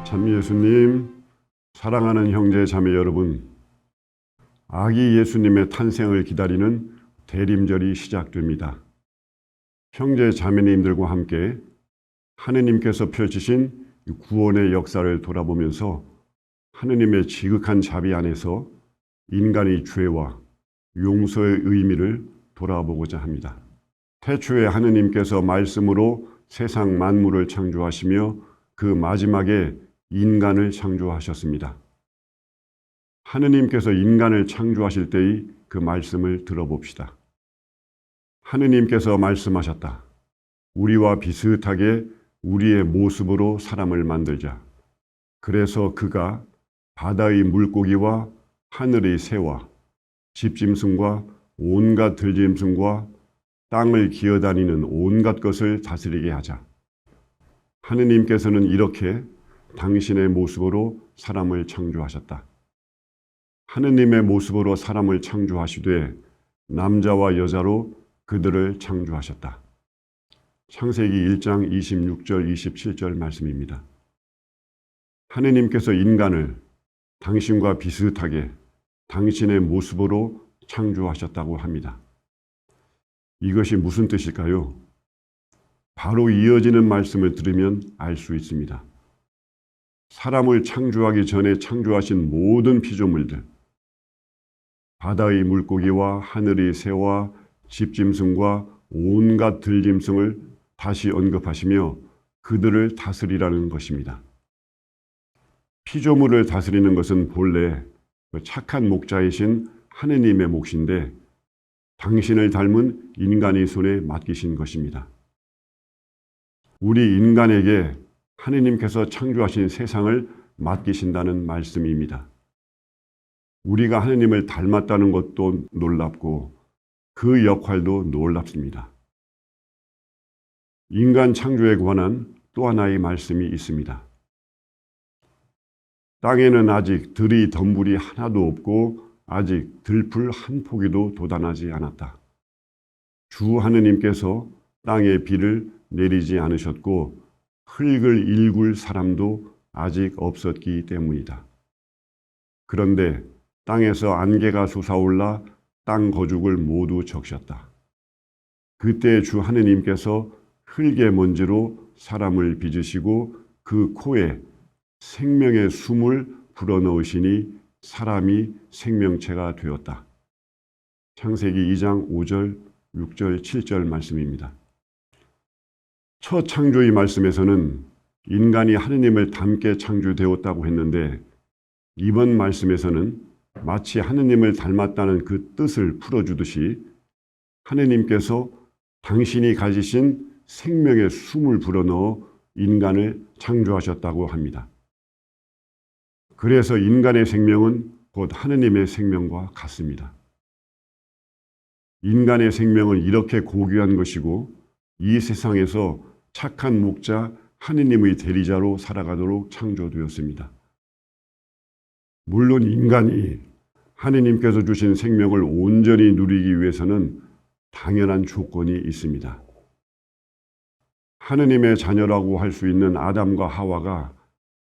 참 예수님, 사랑하는 형제 자매 여러분, 아기 예수님의 탄생을 기다리는 대림절이 시작됩니다. 형제 자매님들과 함께 하느님께서 펼치신 구원의 역사를 돌아보면서 하느님의 지극한 자비 안에서 인간의 죄와 용서의 의미를 돌아보고자 합니다. 태초에 하느님께서 말씀으로 세상 만물을 창조하시며 그 마지막에 인간을 창조하셨습니다. 하느님께서 인간을 창조하실 때의 그 말씀을 들어봅시다. 하느님께서 말씀하셨다. 우리와 비슷하게 우리의 모습으로 사람을 만들자. 그래서 그가 바다의 물고기와 하늘의 새와 집짐승과 온갖 들짐승과 땅을 기어다니는 온갖 것을 다스리게 하자. 하느님께서는 이렇게 당신의 모습으로 사람을 창조하셨다. 하느님의 모습으로 사람을 창조하시되 남자와 여자로 그들을 창조하셨다. 창세기 1장 26절 27절 말씀입니다. 하느님께서 인간을 당신과 비슷하게 당신의 모습으로 창조하셨다고 합니다. 이것이 무슨 뜻일까요? 바로 이어지는 말씀을 들으면 알 수 있습니다. 사람을 창조하기 전에 창조하신 모든 피조물들, 바다의 물고기와 하늘의 새와 집짐승과 온갖 들짐승을 다시 언급하시며 그들을 다스리라는 것입니다. 피조물을 다스리는 것은 본래 착한 목자이신 하느님의 몫인데 당신을 닮은 인간의 손에 맡기신 것입니다. 우리 인간에게 하느님께서 창조하신 세상을 맡기신다는 말씀입니다. 우리가 하느님을 닮았다는 것도 놀랍고 그 역할도 놀랍습니다. 인간 창조에 관한 또 하나의 말씀이 있습니다. 땅에는 아직 들의 덤불이 하나도 없고 아직 들풀 한 포기도 돋아나지 않았다. 주 하느님께서 땅에 비를 내리지 않으셨고 흙을 일굴 사람도 아직 없었기 때문이다. 그런데 땅에서 안개가 솟아올라 땅 거죽을 모두 적셨다. 그때 주 하느님께서 흙의 먼지로 사람을 빚으시고 그 코에 생명의 숨을 불어넣으시니 사람이 생명체가 되었다. 창세기 2장 5절, 6절, 7절 말씀입니다. 첫 창조의 말씀에서는 인간이 하느님을 닮게 창조되었다고 했는데 이번 말씀에서는 마치 하느님을 닮았다는 그 뜻을 풀어주듯이 하느님께서 당신이 가지신 생명의 숨을 불어넣어 인간을 창조하셨다고 합니다. 그래서 인간의 생명은 곧 하느님의 생명과 같습니다. 인간의 생명은 이렇게 고귀한 것이고 이 세상에서 착한 목자 하느님의 대리자로 살아가도록 창조되었습니다. 물론 인간이 하느님께서 주신 생명을 온전히 누리기 위해서는 당연한 조건이 있습니다. 하느님의 자녀라고 할 수 있는 아담과 하와가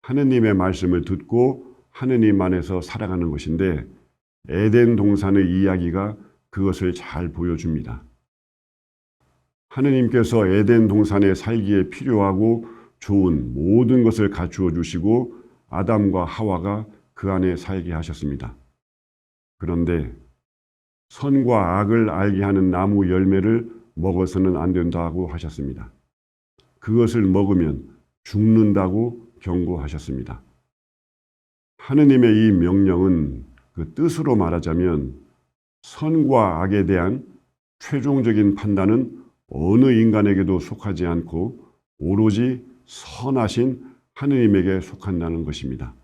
하느님의 말씀을 듣고 하느님 안에서 살아가는 것인데 에덴 동산의 이야기가 그것을 잘 보여줍니다. 하느님께서 에덴 동산에 살기에 필요하고 좋은 모든 것을 갖추어 주시고 아담과 하와가 그 안에 살게 하셨습니다. 그런데 선과 악을 알게 하는 나무 열매를 먹어서는 안 된다고 하셨습니다. 그것을 먹으면 죽는다고 경고하셨습니다. 하느님의 이 명령은 그 뜻으로 말하자면 선과 악에 대한 최종적인 판단은 어느 인간에게도 속하지 않고 오로지 선하신 하느님에게 속한다는 것입니다.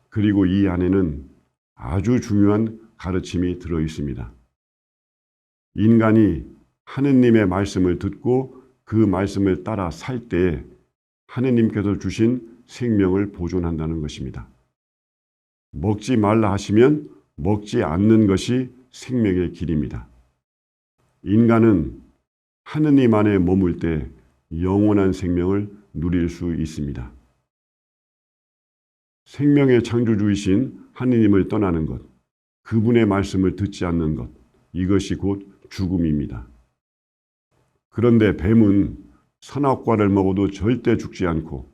그리고 이 안에는 아주 중요한 가르침이 들어 있습니다. 인간이 하느님의 말씀을 듣고 그 말씀을 따라 살 때에 하느님께서 주신 생명을 보존한다는 것입니다. 먹지 말라 하시면 먹지 않는 것이 생명의 길입니다. 인간은 하느님 안에 머물 때 영원한 생명을 누릴 수 있습니다. 생명의 창조주이신 하느님을 떠나는 것, 그분의 말씀을 듣지 않는 것, 이것이 곧 죽음입니다. 그런데 뱀은 선악과를 먹어도 절대 죽지 않고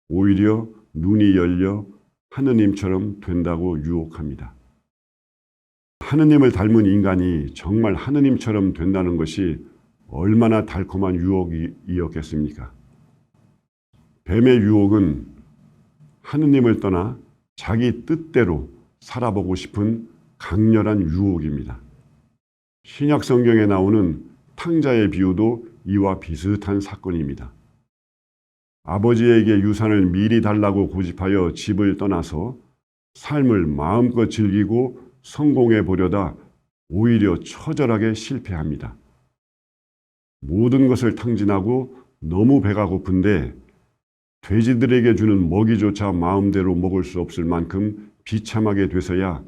오히려 눈이 열려 하느님처럼 된다고 유혹합니다. 하느님을 닮은 인간이 정말 하느님처럼 된다는 것이 얼마나 달콤한 유혹이었겠습니까? 뱀의 유혹은 하느님을 떠나 자기 뜻대로 살아보고 싶은 강렬한 유혹입니다. 신약 성경에 나오는 탕자의 비유도 이와 비슷한 사건입니다. 아버지에게 유산을 미리 달라고 고집하여 집을 떠나서 삶을 마음껏 즐기고 성공해 보려다 오히려 처절하게 실패합니다. 모든 것을 탕진하고 너무 배가 고픈데 돼지들에게 주는 먹이조차 마음대로 먹을 수 없을 만큼 비참하게 돼서야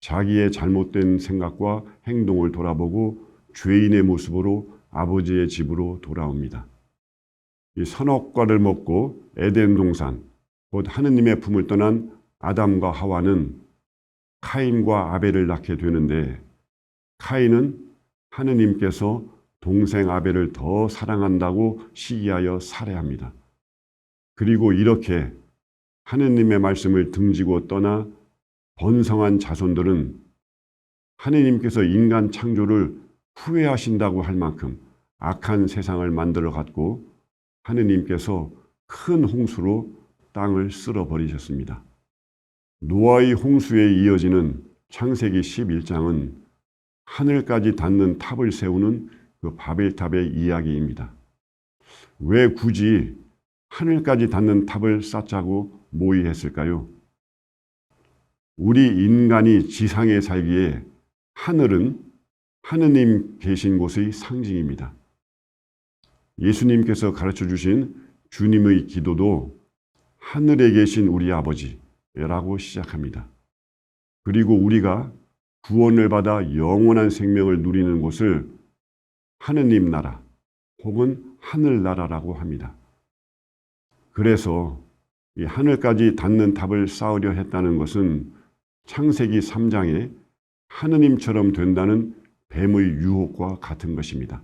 자기의 잘못된 생각과 행동을 돌아보고 죄인의 모습으로 아버지의 집으로 돌아옵니다. 이 선악과를 먹고 에덴 동산, 곧 하느님의 품을 떠난 아담과 하와는 카인과 아벨을 낳게 되는데, 카인은 하느님께서 동생 아벨을 더 사랑한다고 시기하여 살해합니다. 그리고 이렇게 하느님의 말씀을 등지고 떠나 번성한 자손들은 하느님께서 인간 창조를 후회하신다고 할 만큼 악한 세상을 만들어 갔고, 하느님께서 큰 홍수로 땅을 쓸어버리셨습니다. 노아의 홍수에 이어지는 창세기 11장은 하늘까지 닿는 탑을 세우는 그 바벨탑의 이야기입니다. 왜 굳이 하늘까지 닿는 탑을 쌓자고 모의했을까요? 우리 인간이 지상에 살기에 하늘은 하느님 계신 곳의 상징입니다. 예수님께서 가르쳐 주신 주님의 기도도 하늘에 계신 우리 아버지라고 시작합니다. 그리고 우리가 구원을 받아 영원한 생명을 누리는 곳을 하느님 나라 혹은 하늘나라라고 합니다. 그래서 이 하늘까지 닿는 탑을 쌓으려 했다는 것은 창세기 3장에 하느님처럼 된다는 뱀의 유혹과 같은 것입니다.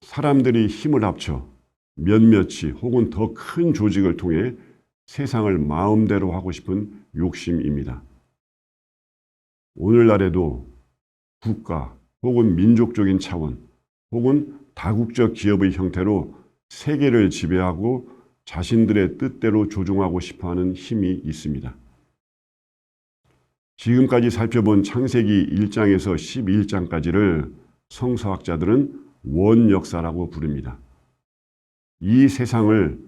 사람들이 힘을 합쳐 몇몇이 혹은 더 큰 조직을 통해 세상을 마음대로 하고 싶은 욕심입니다. 오늘날에도 국가 혹은 민족적인 차원 혹은 다국적 기업의 형태로 세계를 지배하고 자신들의 뜻대로 조종하고 싶어하는 힘이 있습니다. 지금까지 살펴본 창세기 1장에서 11장까지를 성서학자들은 원역사라고 부릅니다. 이 세상을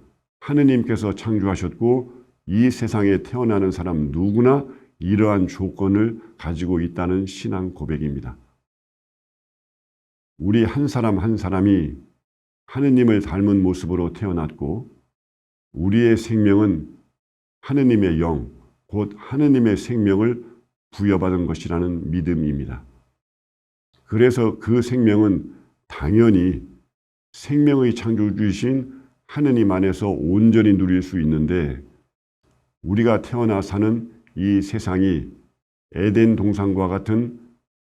하느님께서 창조하셨고 이 세상에 태어나는 사람 누구나 이러한 조건을 가지고 있다는 신앙 고백입니다. 우리 한 사람 한 사람이 하느님을 닮은 모습으로 태어났고 우리의 생명은 하느님의 영, 곧 하느님의 생명을 부여받은 것이라는 믿음입니다. 그래서 그 생명은 당연히 생명의 창조주이신 하느님 안에서 온전히 누릴 수 있는데 우리가 태어나 사는 이 세상이 에덴 동산과 같은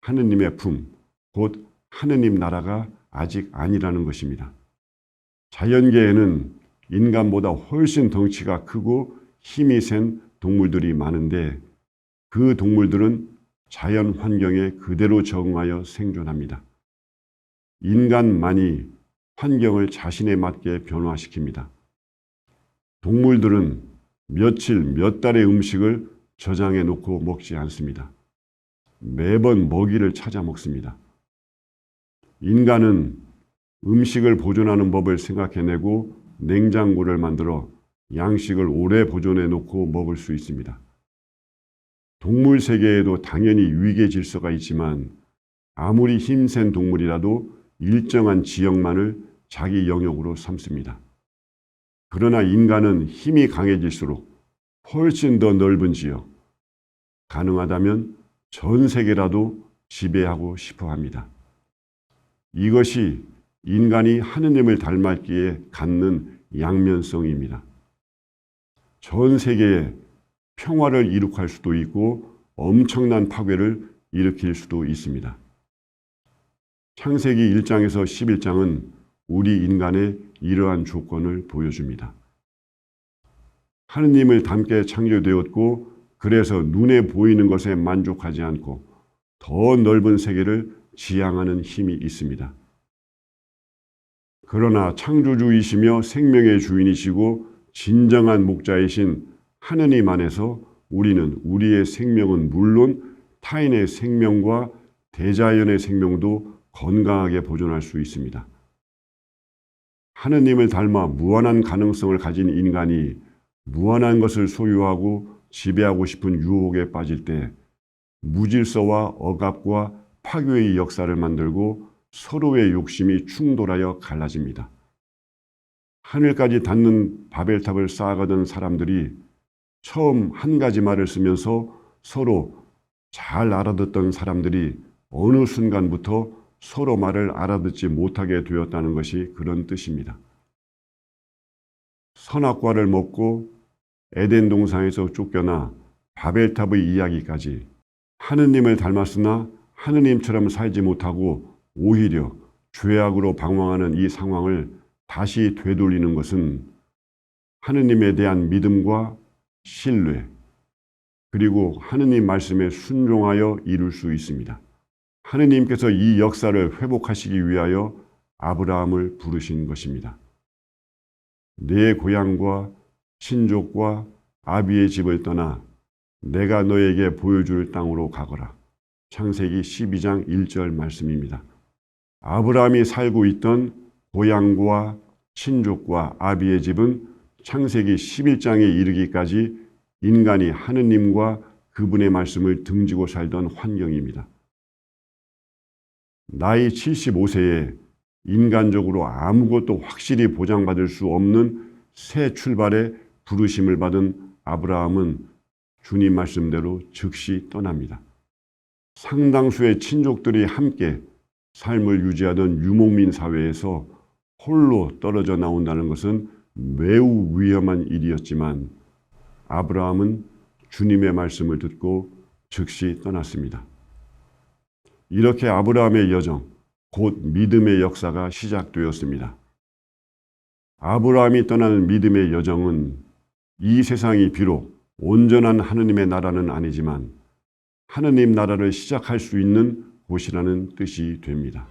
하느님의 품, 곧 하느님 나라가 아직 아니라는 것입니다. 자연계에는 인간보다 훨씬 덩치가 크고 힘이 센 동물들이 많은데 그 동물들은 자연 환경에 그대로 적응하여 생존합니다. 인간만이 환경을 자신에 맞게 변화시킵니다. 동물들은 며칠, 몇 달의 음식을 저장해 놓고 먹지 않습니다. 매번 먹이를 찾아 먹습니다. 인간은 음식을 보존하는 법을 생각해내고 냉장고를 만들어 양식을 오래 보존해 놓고 먹을 수 있습니다. 동물 세계에도 당연히 위계 질서가 있지만 아무리 힘센 동물이라도 일정한 지역만을 자기 영역으로 삼습니다. 그러나 인간은 힘이 강해질수록 훨씬 더 넓은 지역, 가능하다면 전 세계라도 지배하고 싶어 합니다. 이것이 인간이 하느님을 닮았기에 갖는 양면성입니다. 전 세계에 평화를 이룩할 수도 있고 엄청난 파괴를 일으킬 수도 있습니다. 창세기 1장에서 11장은 우리 인간의 이러한 조건을 보여줍니다. 하느님을 닮게 창조되었고 그래서 눈에 보이는 것에 만족하지 않고 더 넓은 세계를 지향하는 힘이 있습니다. 그러나 창조주이시며 생명의 주인이시고 진정한 목자이신 하느님 안에서 우리는 우리의 생명은 물론 타인의 생명과 대자연의 생명도 건강하게 보존할 수 있습니다. 하느님을 닮아 무한한 가능성을 가진 인간이 무한한 것을 소유하고 지배하고 싶은 유혹에 빠질 때 무질서와 억압과 파괴의 역사를 만들고 서로의 욕심이 충돌하여 갈라집니다. 하늘까지 닿는 바벨탑을 쌓아가던 사람들이 처음 한 가지 말을 쓰면서 서로 잘 알아듣던 사람들이 어느 순간부터 서로 말을 알아듣지 못하게 되었다는 것이 그런 뜻입니다. 선악과를 먹고 에덴 동산에서 쫓겨나 바벨탑의 이야기까지 하느님을 닮았으나 하느님처럼 살지 못하고 오히려 죄악으로 방황하는 이 상황을 다시 되돌리는 것은 하느님에 대한 믿음과 신뢰, 그리고 하느님 말씀에 순종하여 이룰 수 있습니다. 하느님께서 이 역사를 회복하시기 위하여 아브라함을 부르신 것입니다. 내 고향과 친족과 아비의 집을 떠나 내가 너에게 보여줄 땅으로 가거라. 창세기 12장 1절 말씀입니다. 아브라함이 살고 있던 고향과 친족과 아비의 집은 창세기 11장에 이르기까지 인간이 하느님과 그분의 말씀을 등지고 살던 환경입니다. 나이 75세에 인간적으로 아무것도 확실히 보장받을 수 없는 새 출발에 부르심을 받은 아브라함은 주님 말씀대로 즉시 떠납니다. 상당수의 친족들이 함께 삶을 유지하던 유목민 사회에서 홀로 떨어져 나온다는 것은 매우 위험한 일이었지만 아브라함은 주님의 말씀을 듣고 즉시 떠났습니다. 이렇게 아브라함의 여정, 곧 믿음의 역사가 시작되었습니다. 아브라함이 떠나는 믿음의 여정은 이 세상이 비록 온전한 하느님의 나라는 아니지만 하느님 나라를 시작할 수 있는 곳이라는 뜻이 됩니다.